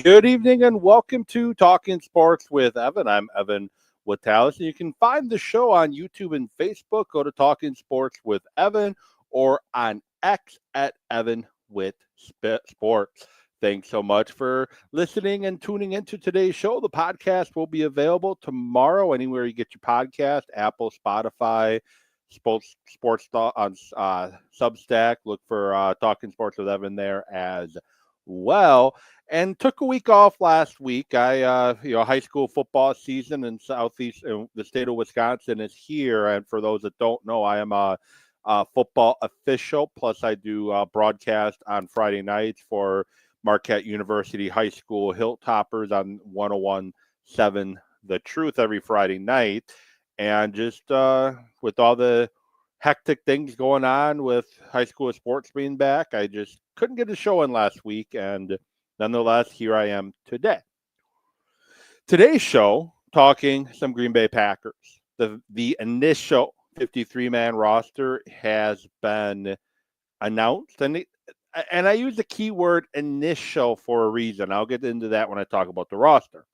Good evening and welcome to Talking Sports with Evan. I'm Evan Watalis, and you can find the show on YouTube and Facebook. Go to Talking Sports with Evan or on X at Evan with Sports. Thanks so much for listening and tuning into today's show. The podcast will be available tomorrow anywhere you get your podcast, Apple, Spotify, Sports on Substack. Look for Talking Sports with Evan there as well, and took a week off last week. High school football season in southeast the state of Wisconsin is here, and for those that don't know, I am a football official. Plus, I do broadcast on Friday nights for Marquette University High School Hilltoppers on 101.7 The Truth every Friday night, and just with all the hectic things going on with high school sports being back, I just couldn't get a show in last week, and nonetheless, here I am today. Today's show, talking some Green Bay Packers. The initial 53-man roster has been announced, and I use the keyword initial for a reason. I'll get into that when I talk about the roster.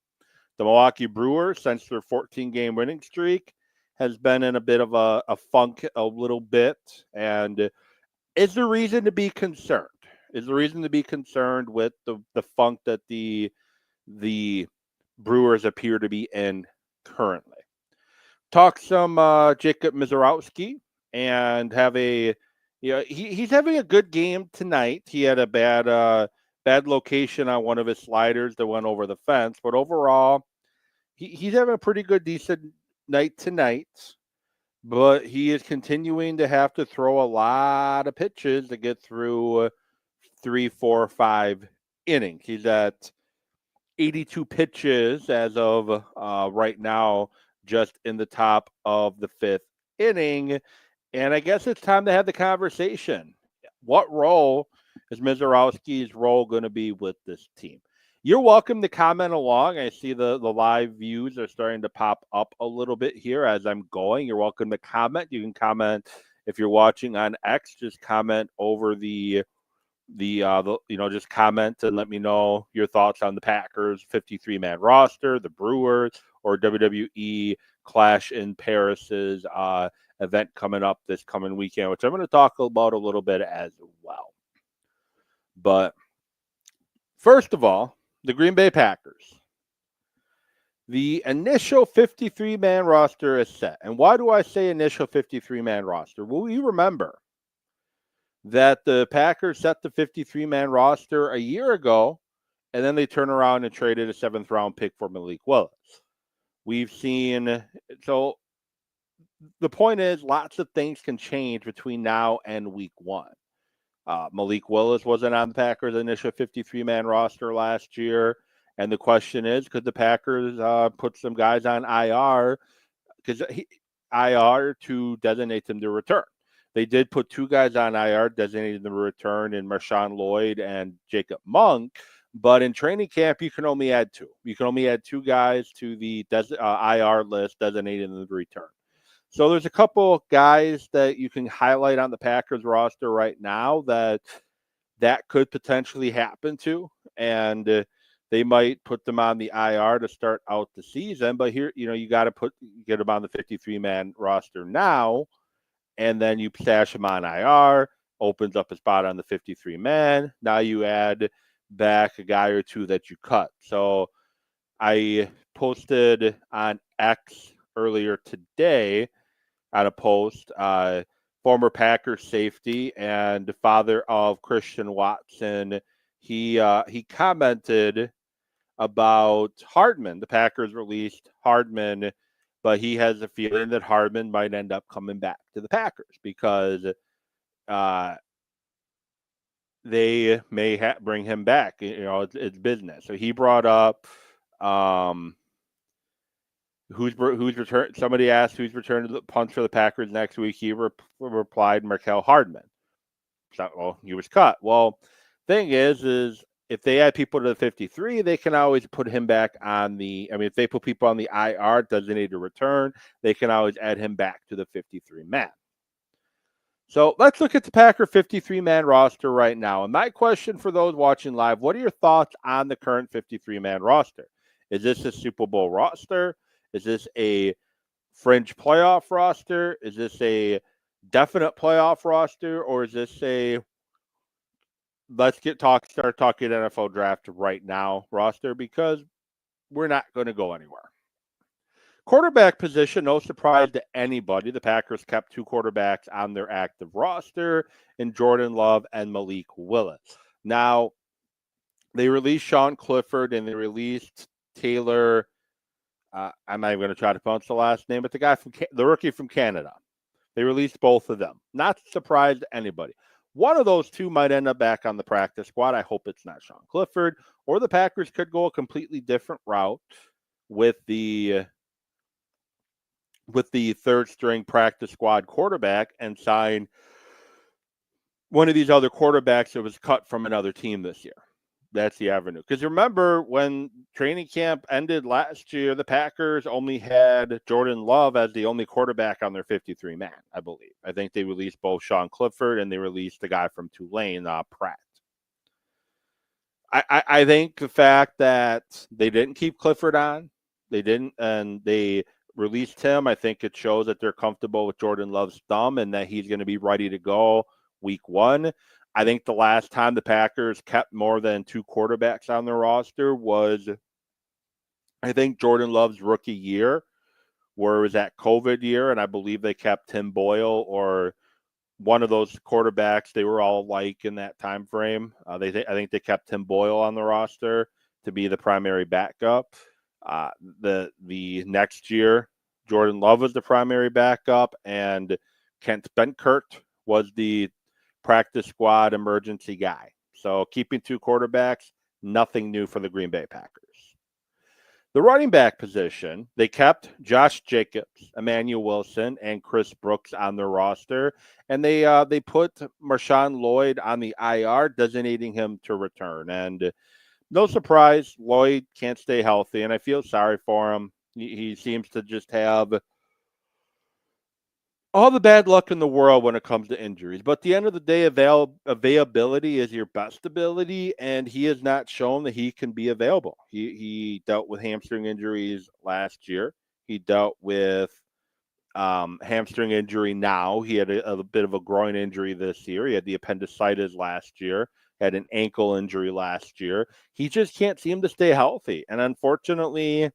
The Milwaukee Brewers, since their 14-game winning streak, has been in a bit of a funk a little bit, and is there reason to be concerned? Is there reason to be concerned with the funk that the Brewers appear to be in currently? Talk some Jacob Mizorowski and have he's having a good game tonight. He had a bad location on one of his sliders that went over the fence, but overall he's having a pretty good, decent night tonight. But he is continuing to have to throw a lot of pitches to get through 3, 4, 5 innings. He's at 82 pitches as of right now, just in the top of the 5th inning. And I guess it's time to have the conversation. What role is Mizorowski's role going to be with this team? You're welcome to comment along. I see the live views are starting to pop up a little bit here as I'm going. You're welcome to comment. You can comment if you're watching on X. Just comment over just comment and let me know your thoughts on the Packers 53-man roster, the Brewers, or WWE Clash in Paris's event coming up this coming weekend, which I'm going to talk about a little bit as well. But first of all, the Green Bay Packers. The initial 53-man roster is set. And why do I say initial 53-man roster? Well, you remember that the Packers set the 53-man roster a year ago, and then they turn around and traded a 7th-round pick for Malik Willis. We've seen – so the point is lots of things can change between now and week 1. Malik Willis wasn't on the Packers' initial 53-man roster last year. And the question is, could the Packers put some guys on IR to designate them to return? They did put 2 guys on IR designated them to return in Marshawn Lloyd and Jacob Monk. But in training camp, you can only add 2. You can only add 2 guys to the IR list designated them to return. So there's a couple guys that you can highlight on the Packers roster right now that could potentially happen to, and they might put them on the IR to start out the season. But here, you got to get them on the 53-man roster now, and then you stash them on IR, opens up a spot on the 53-man. Now you add back a guy or 2 that you cut. So I posted on X earlier today on a post, former Packers safety and father of Christian Watson. He commented about Hardman. The Packers released Hardman, but he has a feeling that Hardman might end up coming back to the Packers because they may bring him back. It's business. So he brought up who's returned. Somebody asked who's returned to the punch for the Packers next week. He replied, Markel Hardman. So, he was cut. Well, thing is if they add people to the 53, they can always put him back on if they put people on the IR designated to return, they can always add him back to the 53-man. So let's look at the Packer 53-man roster right now. And my question for those watching live, what are your thoughts on the current 53-man roster? Is this a Super Bowl roster? Is this a fringe playoff roster? Is this a definite playoff roster? Or is this a start talking NFL draft right now roster? Because we're not going to go anywhere. Quarterback position, no surprise to anybody. The Packers kept two quarterbacks on their active roster in Jordan Love and Malik Willis. Now, they released Sean Clifford and they released Taylor. I'm not even going to try to pronounce the last name, but the rookie from Canada. They released both of them. Not surprise to anybody. One of those two might end up back on the practice squad. I hope it's not Sean Clifford, or the Packers could go a completely different route with the third string practice squad quarterback and sign one of these other quarterbacks that was cut from another team this year. That's the avenue. Because remember, when training camp ended last year, the Packers only had Jordan Love as the only quarterback on their 53-man, I believe. I think they released both Sean Clifford and they released the guy from Tulane, Pratt. I think the fact that they didn't keep Clifford on, and they released him, I think it shows that they're comfortable with Jordan Love's thumb and that he's going to be ready to go week one. I think the last time the Packers kept more than two quarterbacks on their roster was, I think, Jordan Love's rookie year, where it was that COVID year, and I believe they kept Tim Boyle or one of those quarterbacks. They were all like in that time frame. I think they kept Tim Boyle on the roster to be the primary backup. The next year, Jordan Love was the primary backup, and Kent Benkert was the practice squad emergency guy. So keeping two quarterbacks, nothing new for the Green Bay Packers. The running back position, they kept Josh Jacobs, Emmanuel Wilson, and Chris Brooks on their roster, and they put Marshawn Lloyd on the IR, designating him to return. And no surprise, Lloyd can't stay healthy, and I feel sorry for him. He seems to just have all the bad luck in the world when it comes to injuries. But at the end of the day, availability is your best ability, and he has not shown that he can be available. He dealt with hamstring injuries last year. He dealt with hamstring injury now. He had a bit of a groin injury this year. He had the appendicitis last year, had an ankle injury last year. He just can't seem to stay healthy. And unfortunately,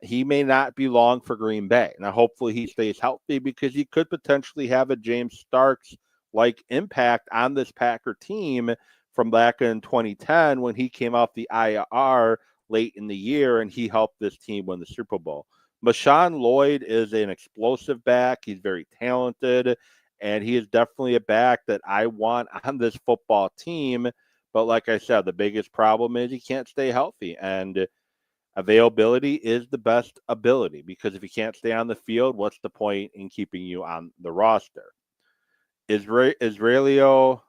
he may not be long for Green Bay. Now, hopefully he stays healthy because he could potentially have a James Starks-like impact on this Packer team from back in 2010 when he came off the IR late in the year and he helped this team win the Super Bowl. Marshawn Lloyd is an explosive back. He's very talented, and he is definitely a back that I want on this football team. But like I said, the biggest problem is he can't stay healthy, and availability is the best ability, because if you can't stay on the field, what's the point in keeping you on the roster? Israelio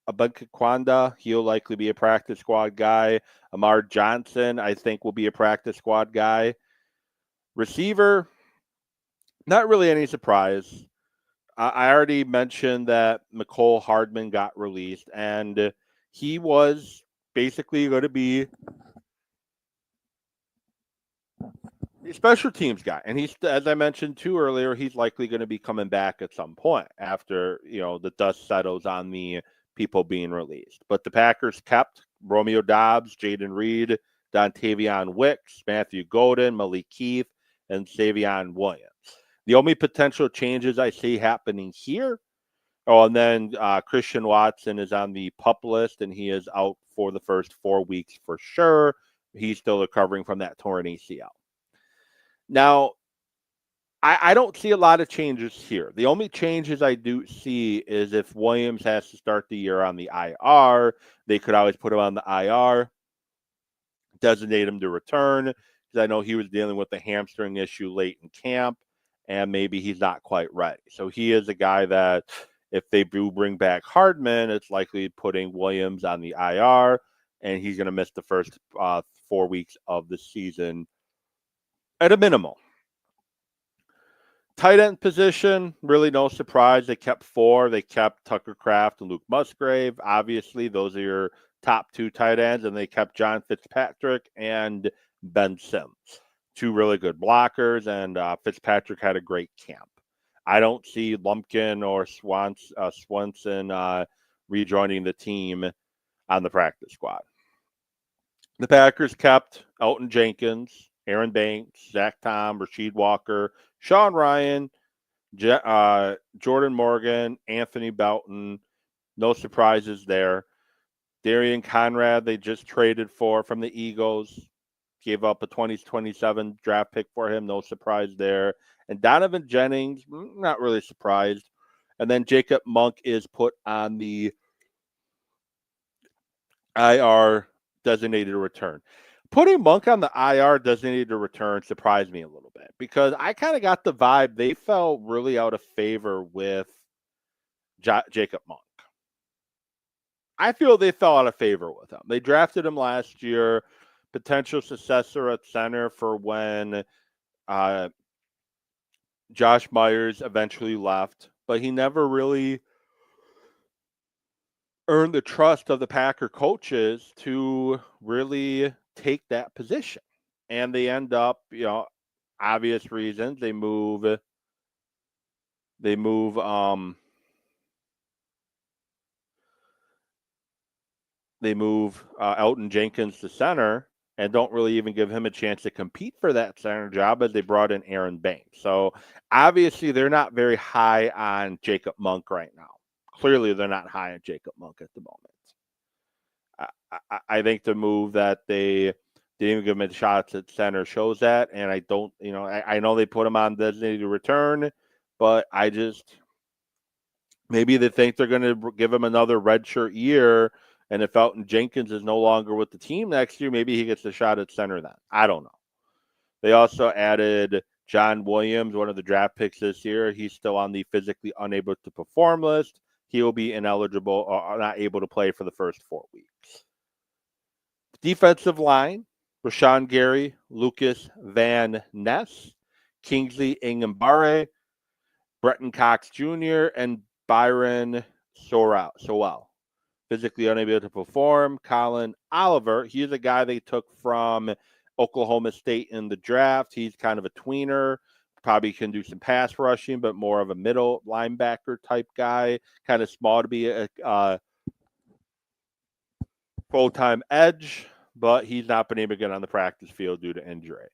Abankwanda, he'll likely be a practice squad guy. Amar Johnson, I think, will be a practice squad guy. Receiver, not really any surprise. I already mentioned that Mecole Hardman got released, and he was basically going to be a special teams guy. And he's, as I mentioned too earlier, he's likely going to be coming back at some point after, the dust settles on the people being released. But the Packers kept Romeo Doubs, Jaden Reed, Dontavion Wicks, Matthew Golden, Malik Keith, and Savion Williams. The only potential changes I see happening here, and then Christian Watson is on the PUP list, and he is out for the first 4 weeks for sure. He's still recovering from that torn ACL. Now, I don't see a lot of changes here. The only changes I do see is if Williams has to start the year on the IR, they could always put him on the IR, designate him to return, because I know he was dealing with the hamstring issue late in camp, and maybe he's not quite ready. So he is a guy that if they do bring back Hardman, it's likely putting Williams on the IR, and he's going to miss the first 4 weeks of the season at a minimum. Tight end position, really no surprise. They kept 4. They kept Tucker Kraft and Luke Musgrave. Obviously, those are your top 2 tight ends, and they kept John Fitzpatrick and Ben Sims. 2 really good blockers, and Fitzpatrick had a great camp. I don't see Lumpkin or Swenson rejoining the team on the practice squad. The Packers kept Elton Jenkins, Aaron Banks, Zach Tom, Rasheed Walker, Sean Ryan, Jordan Morgan, Anthony Belton. No surprises there. Darian Conrad, they just traded for from the Eagles. Gave up a 2027 draft pick for him. No surprise there. And Donovan Jennings, not really surprised. And then Jacob Monk is put on the IR designated return. Putting Monk on the IR designated return surprised me a little bit because I kind of got the vibe they fell really out of favor with Jacob Monk. I feel they fell out of favor with him. They drafted him last year, potential successor at center for when Josh Myers eventually left, but he never really earned the trust of the Packer coaches to really take that position. And they end up, obvious reasons. They move Elton Jenkins to center and don't really even give him a chance to compete for that center job as they brought in Aaron Banks. So obviously they're not very high on Jacob Monk right now. Clearly they're not high on Jacob Monk at the moment. I think the move that they didn't even give him a shot at center shows that, and I don't, I know they put him on designated return, but maybe they think they're going to give him another redshirt year. And if Elton Jenkins is no longer with the team next year, maybe he gets a shot at center then. I don't know. They also added John Williams, one of the draft picks this year. He's still on the physically unable to perform list. He will be ineligible or not able to play for the first 4 weeks. Defensive line, Rashawn Gary, Lucas Van Ness, Kingsley Ingambare, Bretton Cox Jr., and Byron Sowell. Physically unable to perform. Colin Oliver, he's a guy they took from Oklahoma State in the draft. He's kind of a tweener. Probably can do some pass rushing, but more of a middle linebacker type guy. Kind of small to be a full-time edge, but he's not been able to get on the practice field due to injury.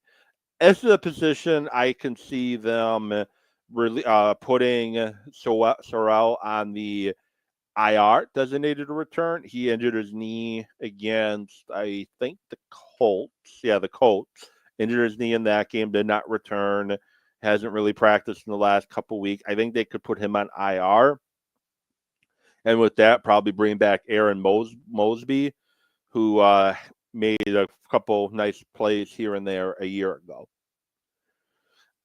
As to the position, I can see them really putting Sorrell on the IR designated return. He injured his knee against, I think, the Colts. Yeah, the Colts. Injured his knee in that game, did not return. Hasn't really practiced in the last couple weeks. I think they could put him on IR. And with that, probably bring back Aaron Mosby, who made a couple nice plays here and there a year ago.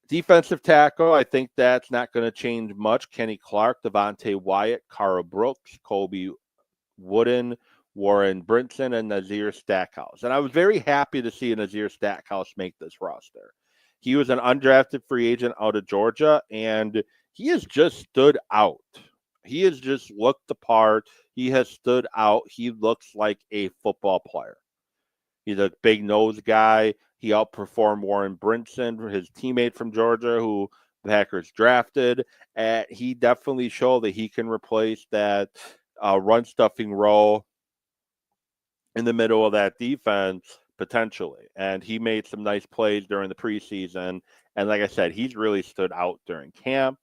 Defensive tackle, I think that's not going to change much. Kenny Clark, Devontae Wyatt, Cara Brooks, Colby Wooden, Warren Brinson, and Nazir Stackhouse. And I was very happy to see Nazir Stackhouse make this roster. He was an undrafted free agent out of Georgia, and he has just stood out. He has just looked the part. He has stood out. He looks like a football player. He's a big nose guy. He outperformed Warren Brinson, his teammate from Georgia, who the Packers drafted. And he definitely showed that he can replace that run stuffing role in the middle of that defense potentially. And he made some nice plays during the preseason. And like I said, he's really stood out during camp.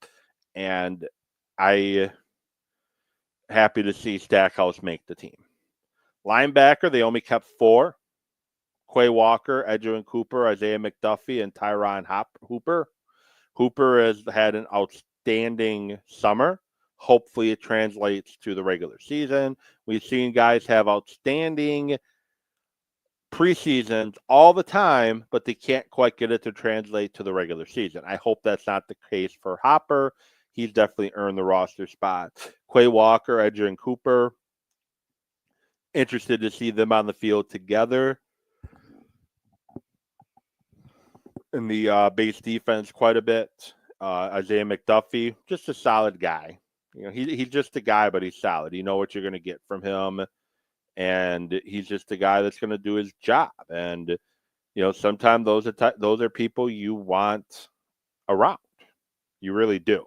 And I happy to see Stackhouse make the team. Linebacker, they only kept 4. Quay Walker, Edgerrin Cooper, Isaiah McDuffie, and Tyron Hooper. Hooper has had an outstanding summer. Hopefully it translates to the regular season. We've seen guys have outstanding preseasons all the time, but they can't quite get it to translate to the regular season. I hope that's not the case for Hopper. He's definitely earned the roster spot. Quay Walker, Edgerrin Cooper. Interested to see them on the field together in the base defense quite a bit. Isaiah McDuffie, just a solid guy. He's just a guy, but he's solid. You know what you're going to get from him, and he's just a guy that's going to do his job. And sometimes those are people you want around. You really do.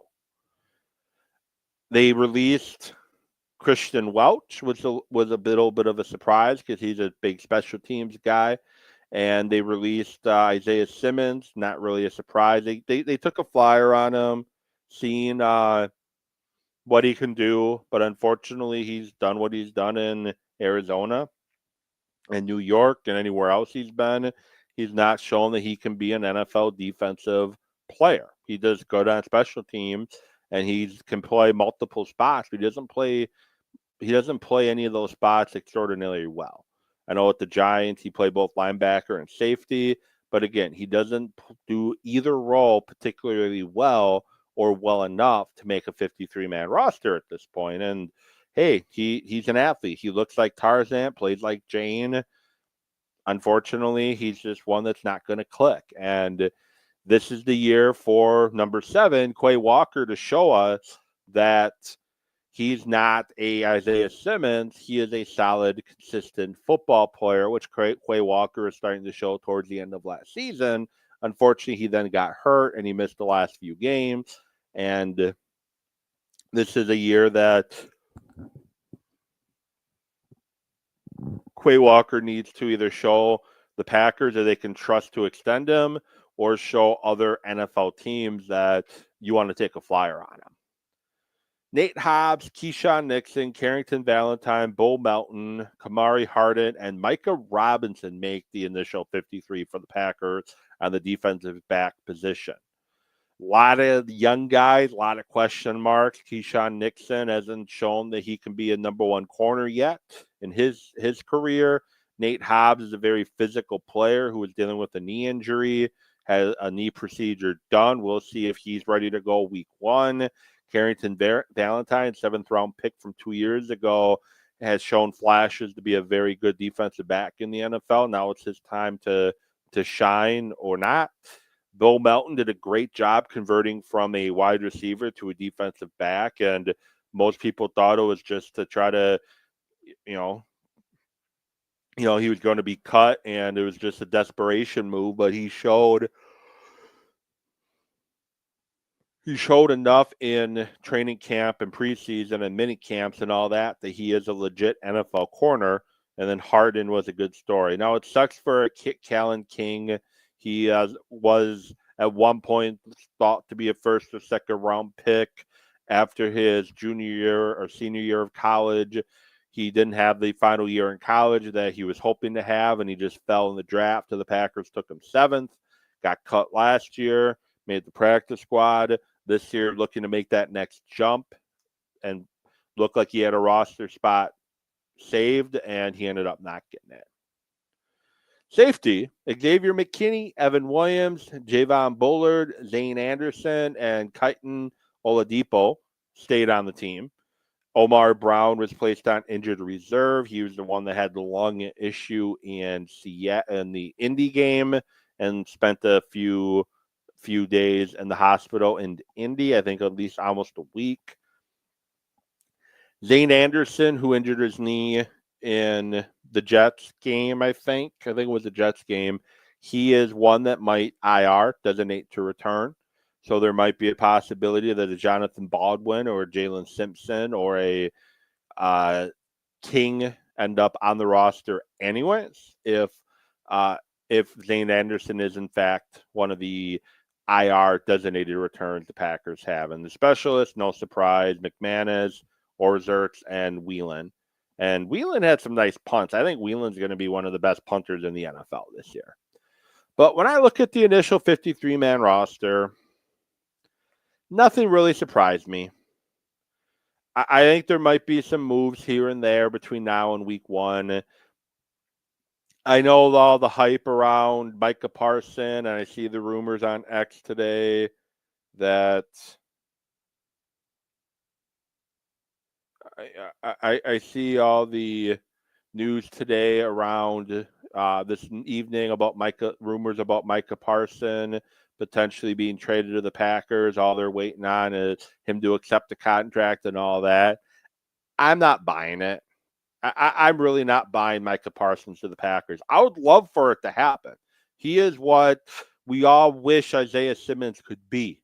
They released Christian Welch, which was a little bit of a surprise because he's a big special teams guy. And they released Isaiah Simmons, not really a surprise. They took a flyer on him, seeing what he can do, but unfortunately, he's done what he's done in Arizona and New York and anywhere else he's been. He's not shown that he can be an NFL defensive player. He does good on special teams, and he can play multiple spots. But he doesn't play any of those spots extraordinarily well. I know with the Giants, he played both linebacker and safety, but again, he doesn't do either role particularly well or well enough to make a 53-man roster at this point. And hey, he's an athlete. He looks like Tarzan, plays like Jane. Unfortunately, he's just one that's not going to click. And this is the year for number 7, Quay Walker, to show us that he's not a Isaiah Simmons. He is a solid, consistent football player, which Quay Walker is starting to show towards the end of last season. Unfortunately, he then got hurt and he missed the last few games. And this is a year that Quay Walker needs to either show the Packers that they can trust to extend him or show other NFL teams that you want to take a flyer on him. Nate Hobbs, Keyshawn Nixon, Carrington Valentine, Bo Melton, Kamari Harden, and Micah Robinson make the initial 53 for the Packers on the defensive back position. A lot of young guys, a lot of question marks. Keyshawn Nixon hasn't shown that he can be a number 1 corner yet in his career. Nate Hobbs is a very physical player who is dealing with a knee injury, has a knee procedure done. We'll see if he's ready to go week 1. Carrington Valentine, 7th-round pick from 2 years ago, has shown flashes to be a very good defensive back in the NFL. Now it's his time to shine or not. Bill Melton did a great job converting from a wide receiver to a defensive back, and most people thought it was just to try to, he was going to be cut, and it was just a desperation move, but he showed enough in training camp and preseason and mini camps and all that he is a legit NFL corner. And then Harden was a good story. Now it sucks for Kalen King. He was at one point thought to be a 1st or 2nd round pick after his junior year or senior year of college. He didn't have the final year in college that he was hoping to have, and he just fell in the draft. So the Packers took him 7th, got cut last year, made the practice squad. This year, looking to make that next jump and looked like he had a roster spot saved, and he ended up not getting it. Safety, Xavier McKinney, Evan Williams, Javon Bullard, Zane Anderson, and Kaiton Oladipo stayed on the team. Omar Brown was placed on injured reserve. He was the one that had the lung issue in the Indy game and spent a few days in the hospital in Indy, I think at least almost a week. Zane Anderson, who injured his knee in the Jets game, I think it was the Jets game. He is one that might IR, designate to return. So there might be a possibility that a Jonathan Baldwin or Jalen Simpson or a King end up on the roster anyways, if Zane Anderson is in fact one of the IR designated returns the Packers have. And the specialists, no surprise, McManus, Orzerts, and Whelan. And Whelan had some nice punts. I think Whelan's going to be one of the best punters in the NFL this year. But when I look at the initial 53-man roster, nothing really surprised me. I think there might be some moves here and there between now and week 1. I know all the hype around Micah Parsons, and I see the rumors on X today that I see all the news today around this evening about rumors about Micah Parsons potentially being traded to the Packers. All they're waiting on is him to accept the contract and all that. I'm not buying it. I'm really not buying Micah Parsons to the Packers. I would love for it to happen. He is what we all wish Isaiah Simmons could be.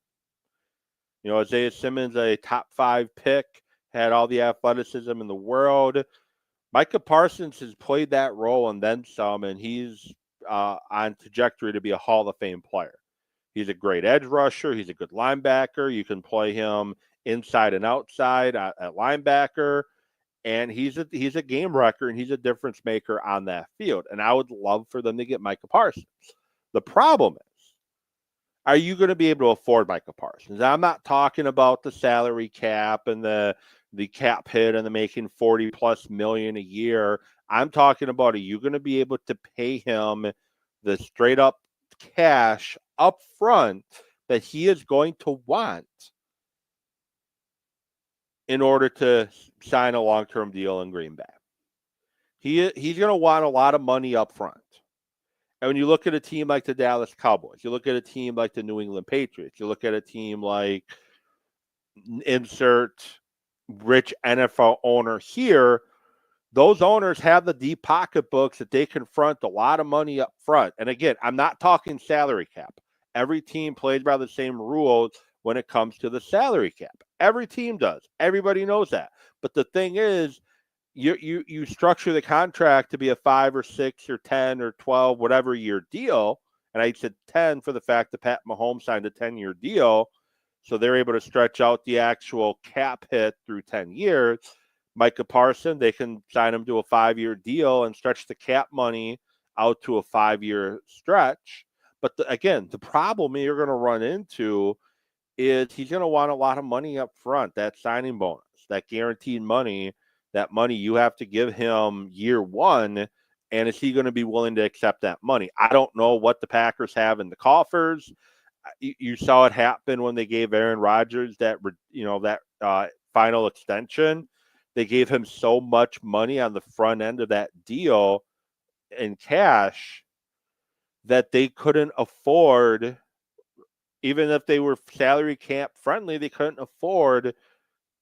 You know, Isaiah Simmons, a top 5 pick, had all the athleticism in the world. Micah Parsons has played that role and then some, and he's on trajectory to be a Hall of Fame player. He's a great edge rusher. He's a good linebacker. You can play him inside and outside at linebacker. And he's a game wrecker, and he's a difference maker on that field. And I would love for them to get Micah Parsons. The problem is, are you going to be able to afford Micah Parsons? I'm not talking about the salary cap and the cap hit and the making 40 plus million a year. I'm talking about, are you going to be able to pay him the straight up cash up front that he is going to want in order to sign a long-term deal in Green Bay? He's going to want a lot of money up front. And when you look at a team like the Dallas Cowboys, you look at a team like the New England Patriots, you look at a team like insert rich NFL owner here, those owners have the deep pocketbooks that they can front a lot of money up front. And again, I'm not talking salary cap. Every team plays by the same rules when it comes to the salary cap. Every team does. Everybody knows that. But the thing is, you structure the contract to be a 5 or 6 or 10 or 12 whatever year deal. And I said 10 for the fact that Pat Mahomes signed a 10-year deal. So they're able to stretch out the actual cap hit through 10 years. Micah Parsons, they can sign him to a 5-year deal and stretch the cap money out to a 5-year stretch. But again, the problem you're going to run into is he's going to want a lot of money up front, that signing bonus, that guaranteed money, that money you have to give him year one. And is he going to be willing to accept that money? I don't know what the Packers have in the coffers. You saw it happen when they gave Aaron Rodgers that final extension. They gave him so much money on the front end of that deal in cash that they couldn't afford, even if they were salary cap friendly, they couldn't afford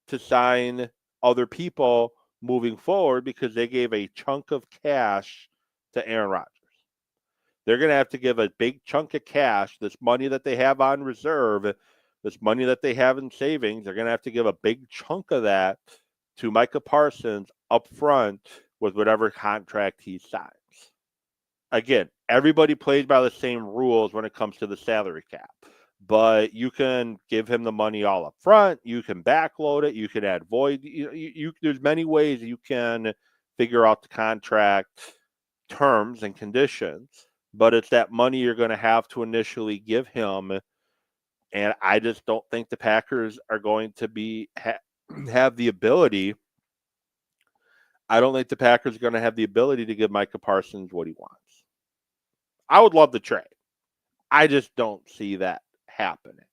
to sign other people moving forward because they gave a chunk of cash to Aaron Rodgers. They're going to have to give a big chunk of cash, this money that they have on reserve, this money that they have in savings. They're going to have to give a big chunk of that to Micah Parsons up front with whatever contract he signs. Again, everybody plays by the same rules when it comes to the salary cap, but you can give him the money all up front. You can backload it. You can add void. There's many ways you can figure out the contract terms and conditions, but it's that money you're going to have to initially give him. And I just don't think the Packers are going to have the ability. I don't think the Packers are going to have the ability to give Micah Parsons what he wants. I would love the trade. I just don't see that happening.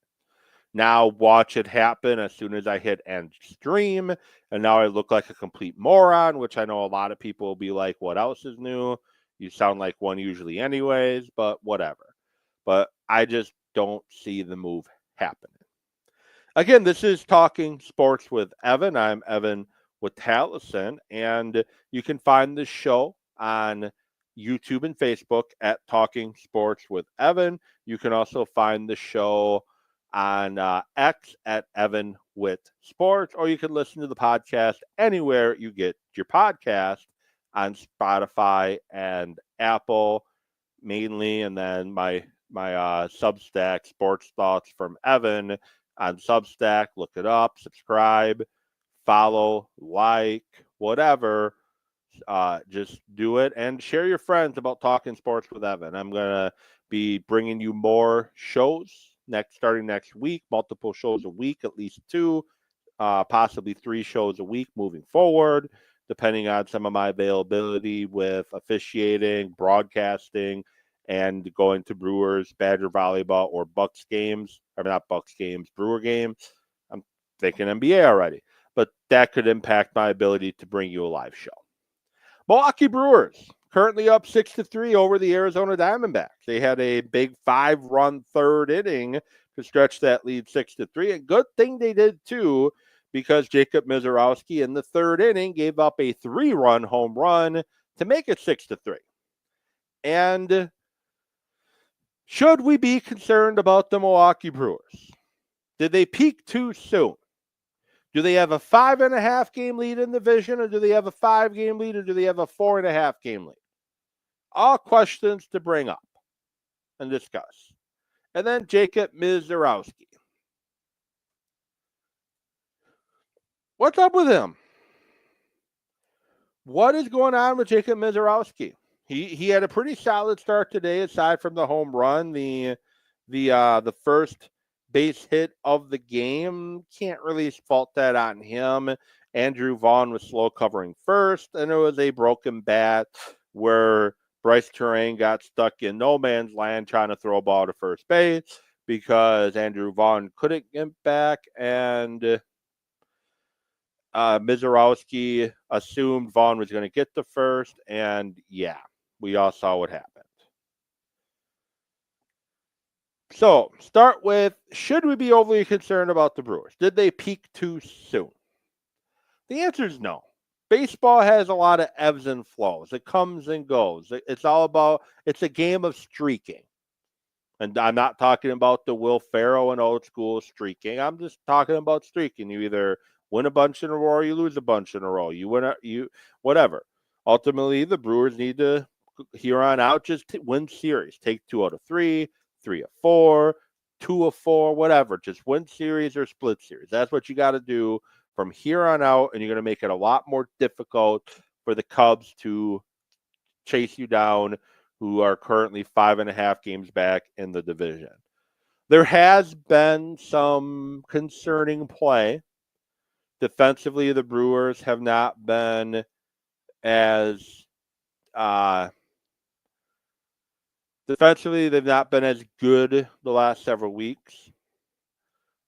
Now watch it happen as soon as I hit end stream, and now I look like a complete moron, which I know a lot of people will be like, what else is new? You sound like one usually anyways, but whatever. But I just don't see the move happening. Again, this is Talking Sports with Evan. I'm Evan with Tallison, and you can find the show on YouTube and Facebook at Talking Sports with Evan. You can also find the show on X at Evan with Sports, or you can listen to the podcast anywhere you get your podcast, on Spotify and Apple mainly, and then my Substack, Sports Thoughts from Evan, on Substack. Look it up, subscribe, follow, like, whatever. Just do it and share your friends about Talking Sports with Evan. I'm going to be bringing you more shows starting next week, multiple shows a week, at least 2, possibly 3 shows a week moving forward, depending on some of my availability with officiating, broadcasting, and going to Brewers, Badger volleyball, or Bucks games. Or not Bucks games, Brewer games. I'm thinking NBA already. But that could impact my ability to bring you a live show. Milwaukee Brewers currently up 6-3 over the Arizona Diamondbacks. They had a big 5-run third inning to stretch that lead 6-3. A good thing they did too, because Jacob Mizorowski in the third inning gave up a 3-run home run to make it 6-3. And should we be concerned about the Milwaukee Brewers? Did they peak too soon? Do they have a 5.5 game lead in the division, or do they have a 5-game lead, or do they have a 4.5 game lead? All questions to bring up and discuss. And then Jacob Mizorowski. What's up with him? What is going on with Jacob Mizorowski? He had a pretty solid start today, aside from the home run, the first base hit of the game. Can't really fault that on him. Andrew Vaughn was slow covering first, and it was a broken bat where Bryce Terrain got stuck in no man's land trying to throw a ball to first base because Andrew Vaughn couldn't get back, and Mizorowski assumed Vaughn was going to get the first, and yeah, we all saw what happened. So, start with, should we be overly concerned about the Brewers? Did they peak too soon? The answer is no. Baseball has a lot of ebbs and flows. It comes and goes. It's a game of streaking. And I'm not talking about the Will Ferrell and old school streaking. I'm just talking about streaking. You either win a bunch in a row or you lose a bunch in a row. Whatever. Ultimately, the Brewers need to, here on out, just win series. Take 2 out of 3, 3 of 4, 2 of 4, whatever. Just win series or split series. That's what you got to do from here on out, and you're going to make it a lot more difficult for the Cubs to chase you down, who are currently 5.5 games back in the division. There has been some concerning play. Defensively, the Brewers have not been as defensively, they've not been as good the last several weeks,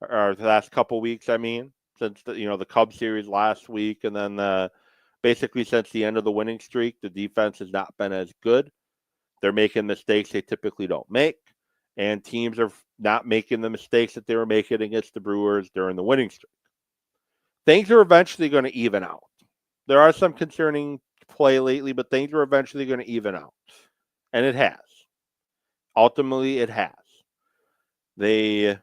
or the last couple weeks, I mean, since the Cubs series last week, and then basically since the end of the winning streak, the defense has not been as good. They're making mistakes they typically don't make, and teams are not making the mistakes that they were making against the Brewers during the winning streak. Things are eventually going to even out. There are some concerning play lately, but things are eventually going to even out, and it has. Ultimately, it has. They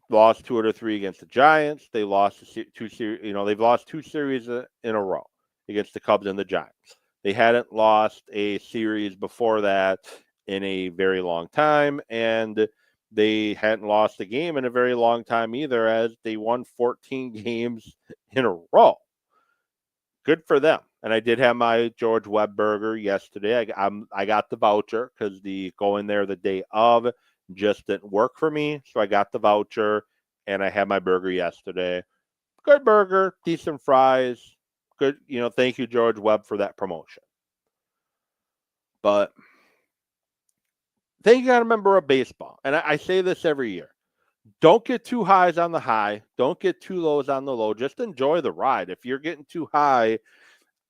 lost 2 out of 3 against the Giants. They lost two series. They've lost 2 series in a row against the Cubs and the Giants. They hadn't lost a series before that in a very long time, and they hadn't lost a game in a very long time either, as they won 14 games in a row. Good for them. And I did have my George Webb burger yesterday. I got the voucher because the going there the day of just didn't work for me. So I got the voucher, and I had my burger yesterday. Good burger, decent fries. Good, thank you, George Webb, for that promotion. But thing you got to remember of baseball, and I say this every year, don't get too highs on the high. Don't get too lows on the low. Just enjoy the ride. If you're getting too high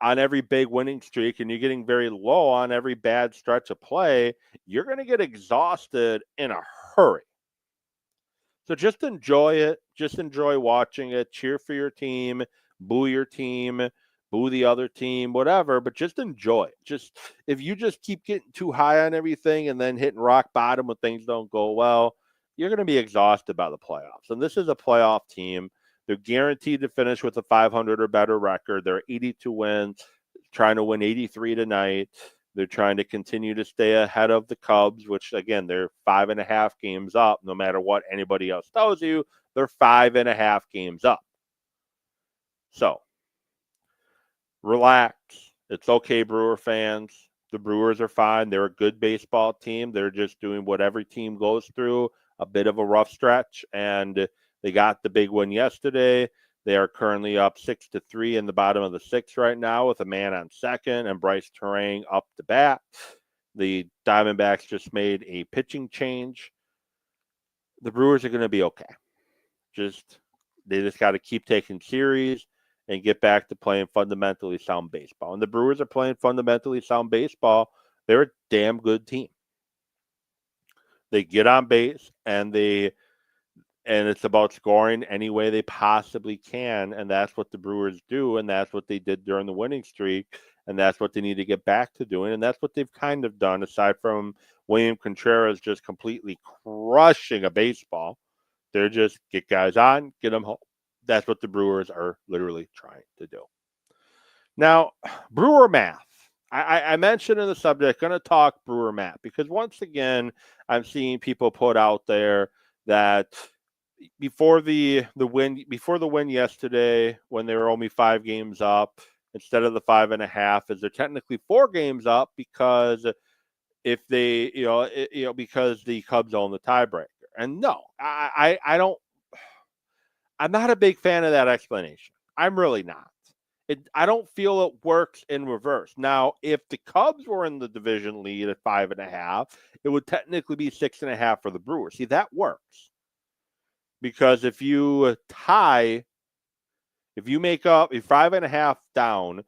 on every big winning streak and you're getting very low on every bad stretch of play, you're going to get exhausted in a hurry. So just enjoy it. Just enjoy watching it. Cheer for your team. Boo your team. Boo the other team. Whatever. But just enjoy it. If you just keep getting too high on everything and then hitting rock bottom when things don't go well, you're going to be exhausted by the playoffs. And this is a playoff team. They're guaranteed to finish with a 500 or better record. They're 82 wins, trying to win 83 tonight. They're trying to continue to stay ahead of the Cubs, which, again, they're 5.5 games up. No matter what anybody else tells you, they're 5.5 games up. So, relax. It's okay, Brewer fans. The Brewers are fine. They're a good baseball team. They're just doing what every team goes through, a bit of a rough stretch, and they got the big win yesterday. They are currently up 6-3 in the bottom of the 6th right now with a man on second and Bryce Terrain up to bat. The Diamondbacks just made a pitching change. The Brewers are going to be okay. They just got to keep taking series and get back to playing fundamentally sound baseball. And the Brewers are playing fundamentally sound baseball. They're a damn good team. They get on base and it's about scoring any way they possibly can, and that's what the Brewers do, and that's what they did during the winning streak, and that's what they need to get back to doing, and that's what they've kind of done, aside from William Contreras just completely crushing a baseball. They're just get guys on, get them home. That's what the Brewers are literally trying to do. Now, Brewer math. I mentioned in the subject, going to talk Brewer math, because once again, I'm seeing people put out there that before the win yesterday, when they were only 5 games up instead of the 5.5, is they're technically 4 games up because if they because the Cubs own the tiebreaker. And no, I don't. I'm not a big fan of that explanation. I'm really not. I don't feel it works in reverse. Now, if the Cubs were in the division lead at 5.5, it would technically be 6.5 for the Brewers. See, that works. Because if you tie, if you make up a 5.5 down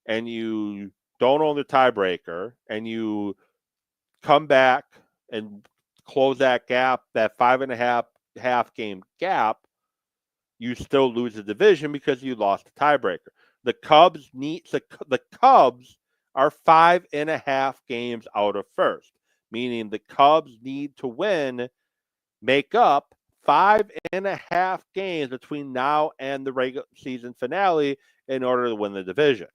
and you don't own the tiebreaker and you come back and close that gap, that 5.5 game gap, you still lose the division because you lost the tiebreaker. The Cubs are 5.5 games out of first, meaning the Cubs need to win, make up 5.5 games between now and the regular season finale in order to win the division.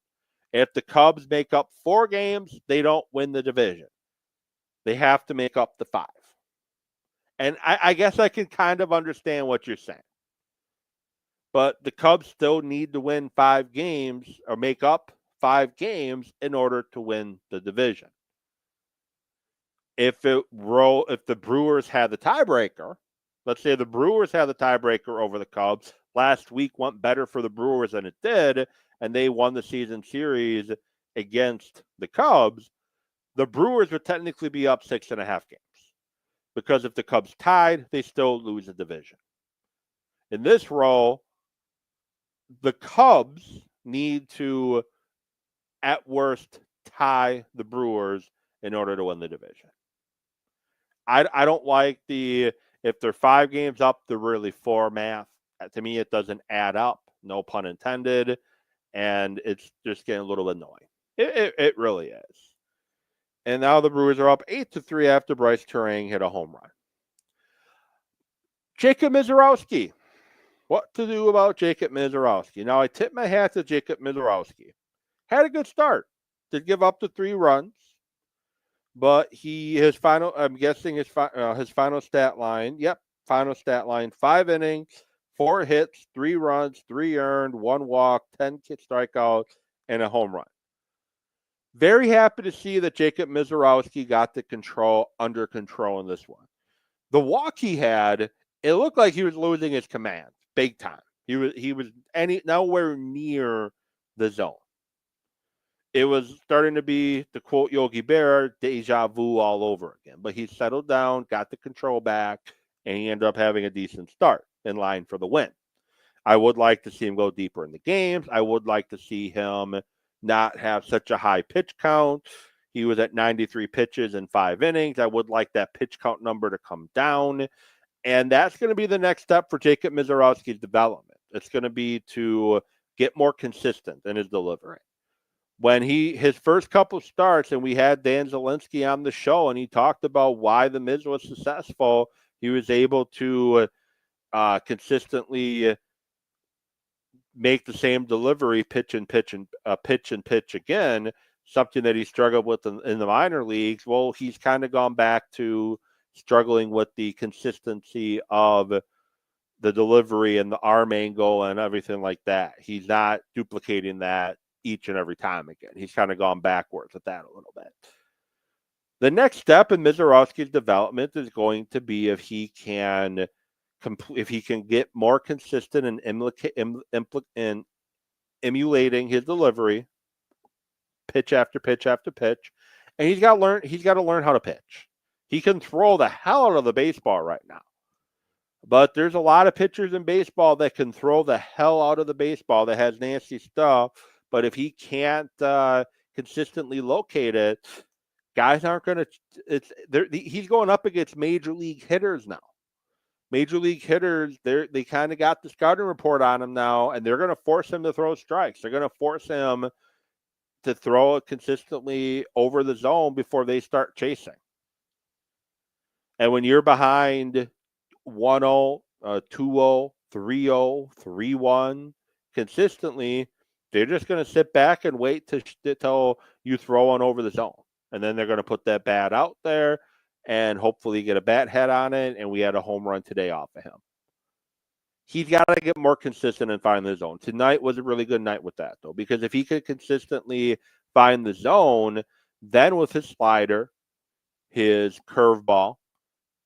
If the Cubs make up 4 games, they don't win the division. They have to make up the 5. And I guess I can kind of understand what you're saying. But the Cubs still need to win 5 games or make up 5 games in order to win the division. If the Brewers had the tiebreaker, let's say the Brewers had the tiebreaker over the Cubs, last week went better for the Brewers than it did, and they won the season series against the Cubs, the Brewers would technically be up 6.5 games. Because if the Cubs tied, they still lose the division. In this role, the Cubs need to, at worst, tie the Brewers in order to win the division. I don't like if they're 5 games up, they're really 4 math. To me, it doesn't add up, no pun intended, and it's just getting a little annoying. It really is. And now the Brewers are up 8-3 after Bryce Turang hit a home run. Jacob Misiorowski. What to do about Jacob Misiorowski? Now, I tip my hat to Jacob Misiorowski. Had a good start. Did give up the 3 runs, but I'm guessing his final stat line. Yep, final stat line: 5 innings, 4 hits, 3 runs, 3 earned, 1 walk, 10 strikeouts, and a home run. Very happy to see that Jacob Misiorowski got the under control in this one. The walk he had, it looked like he was losing his command big time. He was nowhere near the zone. It was starting to be, to quote Yogi Berra, deja vu all over again. But he settled down, got the control back, and he ended up having a decent start in line for the win. I would like to see him go deeper in the games. I would like to see him not have such a high pitch count. He was at 93 pitches in 5 innings. I would like that pitch count number to come down. And that's going to be the next step for Jacob Misiorowski's development. It's going to be to get more consistent in his delivery. When his first couple starts, and we had Dan Zielinski on the show, and he talked about why the Miz was successful, he was able to consistently make the same delivery, pitch and pitch again, something that he struggled with in the minor leagues. Well, he's kind of gone back to struggling with the consistency of the delivery and the arm angle and everything like that. He's not duplicating that each and every time again. He's kind of gone backwards with that a little bit. The next step in Misiorowski's development is going to be if he can get more consistent in emulating his delivery, pitch after pitch after pitch, and he's got to learn how to pitch. He can throw the hell out of the baseball right now, But there's a lot of pitchers in baseball that can throw the hell out of the baseball that has nasty stuff. But if he can't consistently locate it, guys aren't going to. He's going up against major league hitters now. Major league hitters, they kind of got the scouting report on him now, and they're going to force him to throw strikes. They're going to force him to throw it consistently over the zone before they start chasing. And when you're behind 1-0, 2-0, 3-0, 3-1 consistently, they're just going to sit back and wait till you throw one over the zone. And then they're going to put that bat out there and hopefully get a bat head on it. And we had a home run today off of him. He's got to get more consistent and find the zone. Tonight was a really good night with that, though, because if he could consistently find the zone, then with his slider, his curveball,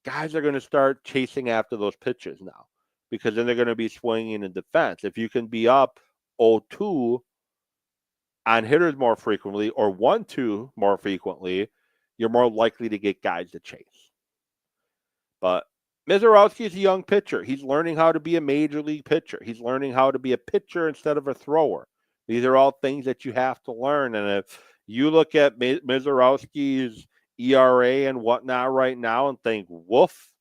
guys are going to start chasing after those pitches now because then they're going to be swinging in defense. If you can be up 0-2 on hitters more frequently or 1-2 more frequently, you're more likely to get guys to chase. But Mizorowski is a young pitcher. He's learning how to be a major league pitcher. He's learning how to be a pitcher instead of a thrower. These are all things that you have to learn. And if you look at Mizorowski's ERA and whatnot right now and think, woof,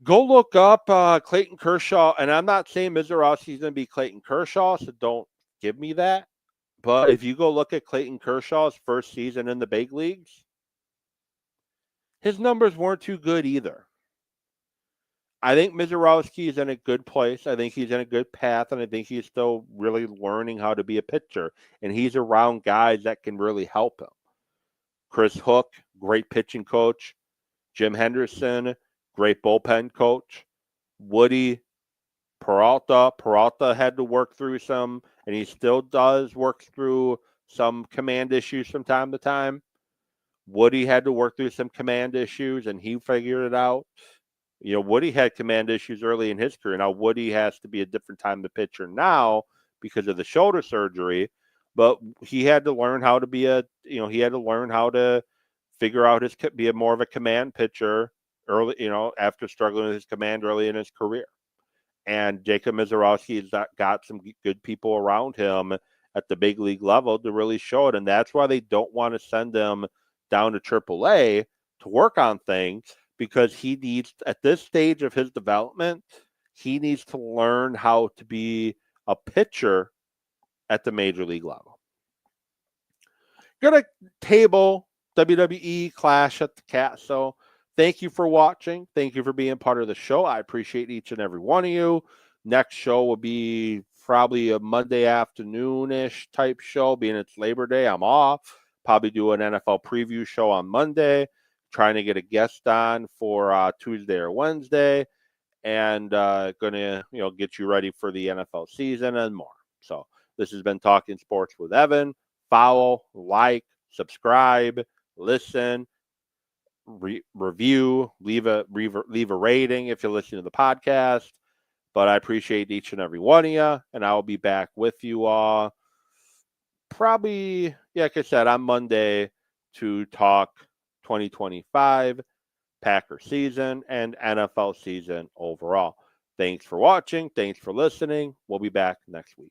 go look up Clayton Kershaw. And I'm not saying Mizorowski's going to be Clayton Kershaw, so don't give me that. But if you go look at Clayton Kershaw's first season in the big leagues, his numbers weren't too good either. I think Mizorowski is in a good place. I think he's in a good path, and I think he's still really learning how to be a pitcher. And he's around guys that can really help him. Chris Hook, great pitching coach. Jim Henderson, great bullpen coach. Woody, Peralta. Peralta had to work through some, and he still does work through some command issues from time to time. Woody had to work through some command issues, and he figured it out. You know, Woody had command issues early in his career. Now, Woody has to be a different time to pitcher now because of the shoulder surgery, but he had to learn how to be he had to learn how to figure out be a more of a command pitcher early, after struggling with his command early in his career. And Jacob Mizorowski has got some good people around him at the big league level to really show it. And that's why they don't want to send him down to AAA to work on things, because he needs, at this stage of his development, he needs to learn how to be a pitcher at the major league level. Gonna table WWE Clash at the Castle. Thank you for watching. Thank you for being part of the show. I appreciate each and every one of you. Next show will be probably a Monday afternoon-ish type show, being it's Labor Day. I'm off. Probably do an NFL preview show on Monday. Trying to get a guest on for Tuesday or Wednesday, and going to get you ready for the NFL season and more. So this has been Talking Sports with Evan. Follow, like, subscribe, listen, review, leave a rating if you're listening to the podcast. But I appreciate each and every one of you, and I will be back with you all probably, like I said, on Monday to talk 2025 Packer season and NFL season overall. Thanks for watching. Thanks for listening. We'll be back next week.